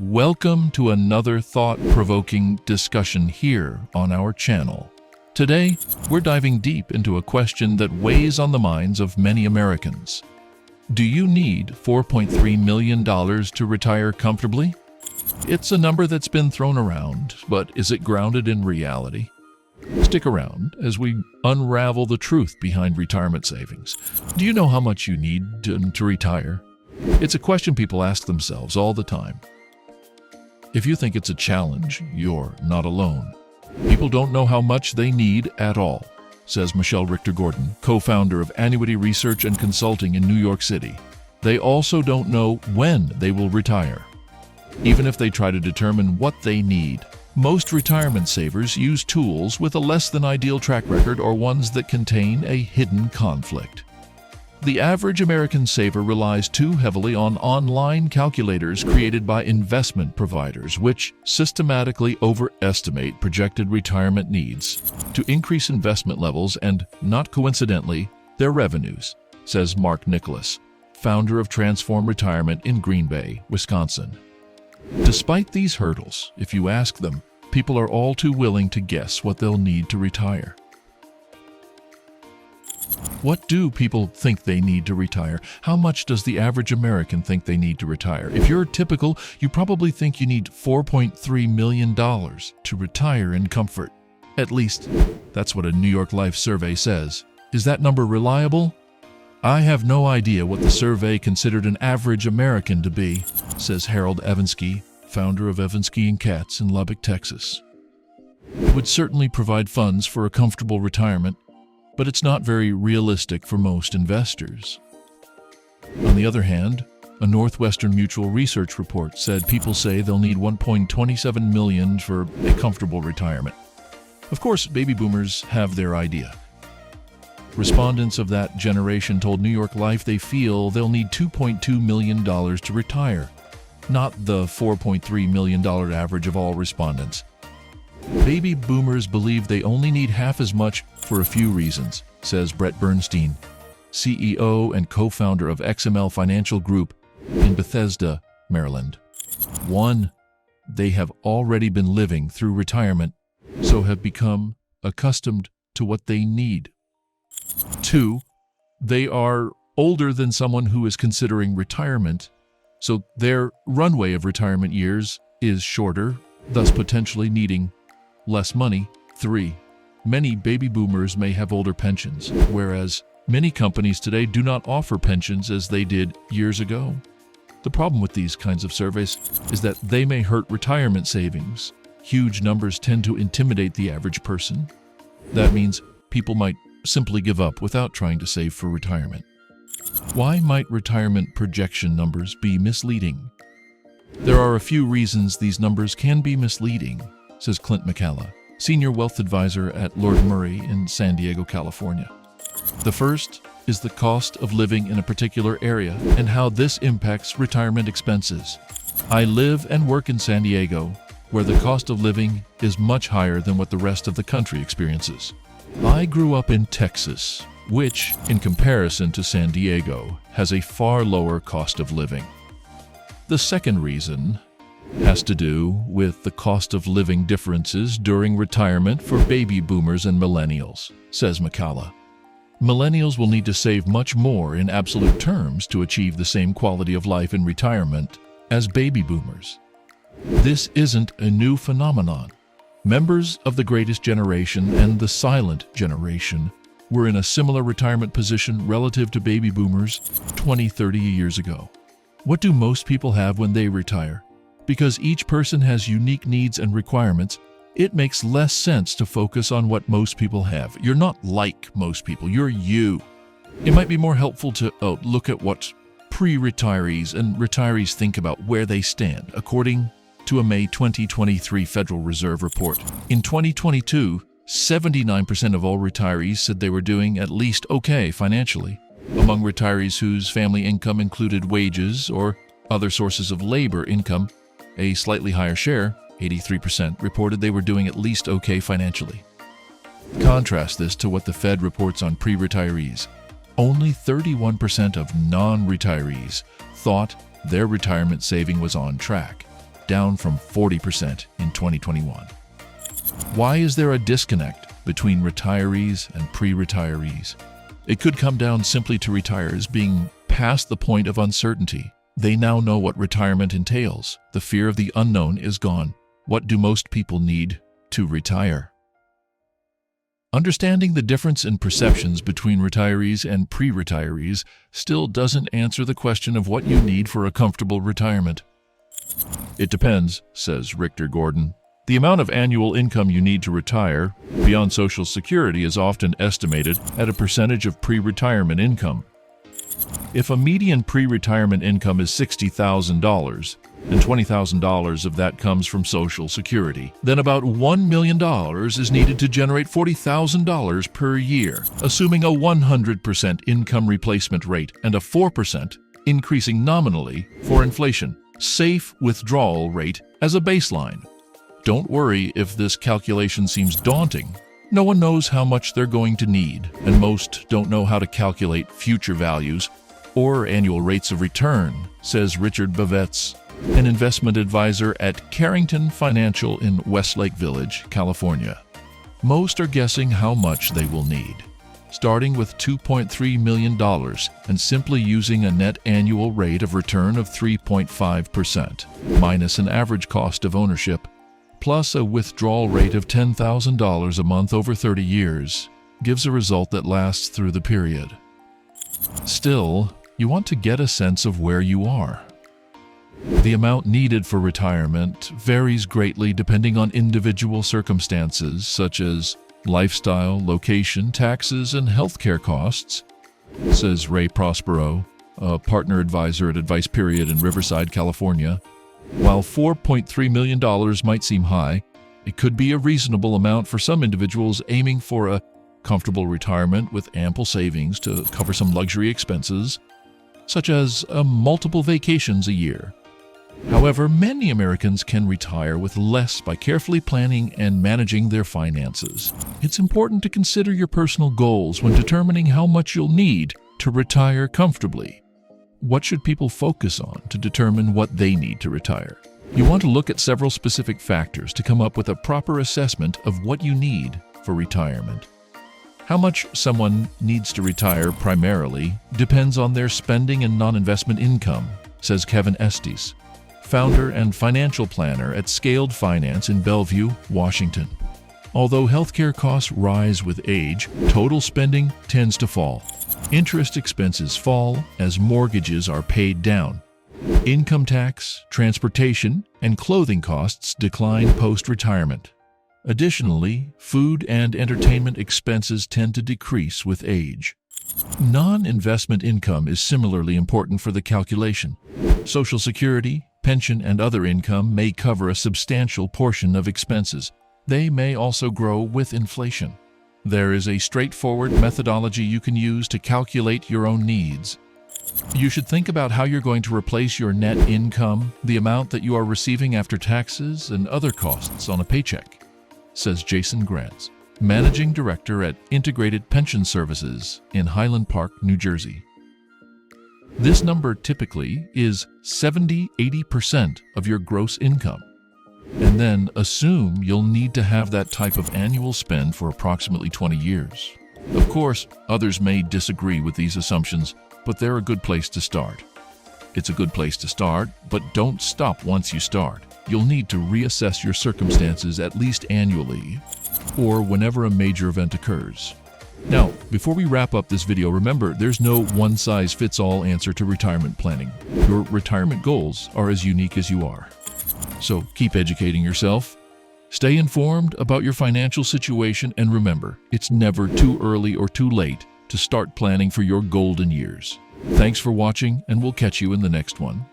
Welcome to another thought-provoking discussion here on our channel. Today, we're diving deep into a question that weighs on the minds of many Americans. Do you need $4.3 million to retire comfortably? It's a number that's been thrown around, but is it grounded in reality? Stick around as we unravel the truth behind retirement savings. Do you know how much you need to retire? It's a question people ask themselves all the time. If you think it's a challenge, you're not alone. People don't know how much they need at all, says Michelle Richter-Gordon, co-founder of Annuity Research and Consulting in New York City. They also don't know when they will retire, even if they try to determine what they need. Most retirement savers use tools with a less than ideal track record or ones that contain a hidden conflict. The average American saver relies too heavily on online calculators created by investment providers, which systematically overestimate projected retirement needs to increase investment levels and, not coincidentally, their revenues, says Mark Nicholas, founder of Transform Retirement in Green Bay, Wisconsin. Despite these hurdles, if you ask them, people are all too willing to guess what they'll need to retire. What do people think they need to retire? How much does the average American think they need to retire? If you're typical, you probably think you need $4.3 million to retire in comfort. At least, that's what a New York Life survey says. Is that number reliable? I have no idea what the survey considered an average American to be, says Harold Evansky, founder of Evansky & Katz in Lubbock, Texas. It would certainly provide funds for a comfortable retirement, but it's not very realistic for most investors. On the other hand, a Northwestern Mutual research report said people say they'll need $1.27 million for a comfortable retirement. Of course, baby boomers have their idea. Respondents of that generation told New York Life they feel they'll need $2.2 million to retire, not the $4.3 million average of all respondents. Baby boomers believe they only need half as much for a few reasons, says Brett Bernstein, CEO and co-founder of XML Financial Group in Bethesda, Maryland. 1. They have already been living through retirement, so have become accustomed to what they need. 2. They are older than someone who is considering retirement, so their runway of retirement years is shorter, thus potentially needing less money. 3. Many baby boomers may have older pensions, whereas many companies today do not offer pensions as they did years ago. The problem with these kinds of surveys is that they may hurt retirement savings. Huge numbers tend to intimidate the average person. That means people might simply give up without trying to save for retirement. Why might retirement projection numbers be misleading? There are a few reasons these numbers can be misleading, says Clint McCalla, senior wealth advisor at Lord Murray in San Diego, California. The first is the cost of living in a particular area and how this impacts retirement expenses. I live and work in San Diego, where the cost of living is much higher than what the rest of the country experiences. I grew up in Texas, which, in comparison to San Diego, has a far lower cost of living. The second reason has to do with the cost of living differences during retirement for baby boomers and millennials, says McCalla. Millennials will need to save much more in absolute terms to achieve the same quality of life in retirement as baby boomers. This isn't a new phenomenon. Members of the Greatest Generation and the Silent Generation were in a similar retirement position relative to baby boomers 20-30 years ago. What do most people have when they retire? Because each person has unique needs and requirements, it makes less sense to focus on what most people have. You're not like most people, you're you. It might be more helpful to look at what pre-retirees and retirees think about where they stand, according to a May 2023 Federal Reserve report. In 2022, 79% of all retirees said they were doing at least okay financially. Among retirees whose family income included wages or other sources of labor income, a slightly higher share, 83%, reported they were doing at least okay financially. Contrast this to what the Fed reports on pre-retirees. Only 31% of non-retirees thought their retirement saving was on track, down from 40% in 2021. Why is there a disconnect between retirees and pre-retirees? It could come down simply to retirees being past the point of uncertainty. They now know what retirement entails. The fear of the unknown is gone. What do most people need to retire? Understanding the difference in perceptions between retirees and pre-retirees still doesn't answer the question of what you need for a comfortable retirement. It depends, says Richter Gordon. The amount of annual income you need to retire beyond Social Security is often estimated at a percentage of pre-retirement income. If a median pre-retirement income is $60,000, and $20,000 of that comes from Social Security, then about $1 million is needed to generate $40,000 per year, assuming a 100% income replacement rate and a 4% increasing nominally for inflation. Safe withdrawal rate as a baseline. Don't worry if this calculation seems daunting. No one knows how much they're going to need, and most don't know how to calculate future values or annual rates of return, says Richard Bavetz, an investment advisor at Carrington Financial in Westlake Village, California. Most are guessing how much they will need, starting with $2.3 million and simply using a net annual rate of return of 3.5%, minus an average cost of ownership, plus a withdrawal rate of $10,000 a month over 30 years, gives a result that lasts through the period. Still, you want to get a sense of where you are. The amount needed for retirement varies greatly depending on individual circumstances such as lifestyle, location, taxes, and healthcare costs, says Ray Prospero, a partner advisor at Advice Period in Riverside, California. While $4.3 million might seem high, it could be a reasonable amount for some individuals aiming for a comfortable retirement with ample savings to cover some luxury expenses, such as multiple vacations a year. However, many Americans can retire with less by carefully planning and managing their finances. It's important to consider your personal goals when determining how much you'll need to retire comfortably. What should people focus on to determine what they need to retire? You want to look at several specific factors to come up with a proper assessment of what you need for retirement. How much someone needs to retire primarily depends on their spending and non-investment income, says Kevin Estes, founder and financial planner at Scaled Finance in Bellevue, Washington. Although healthcare costs rise with age, total spending tends to fall. Interest expenses fall as mortgages are paid down. Income tax, transportation, and clothing costs decline post-retirement. Additionally, food and entertainment expenses tend to decrease with age. Non-investment income is similarly important for the calculation. Social Security, pension, and other income may cover a substantial portion of expenses. They may also grow with inflation. There is a straightforward methodology you can use to calculate your own needs. You should think about how you're going to replace your net income, the amount that you are receiving after taxes and other costs on a paycheck, says Jason Grants, Managing Director at Integrated Pension Services in Highland Park, New Jersey. This number typically is 70–80% of your gross income. And then assume you'll need to have that type of annual spend for approximately 20 years. Of course, others may disagree with these assumptions, but they're a good place to start. It's a good place to start, but don't stop once you start. You'll need to reassess your circumstances at least annually, or whenever a major event occurs. Now, before we wrap up this video, remember there's no one-size-fits-all answer to retirement planning. Your retirement goals are as unique as you are. So keep educating yourself, stay informed about your financial situation, and remember, it's never too early or too late to start planning for your golden years. Thanks for watching, and we'll catch you in the next one.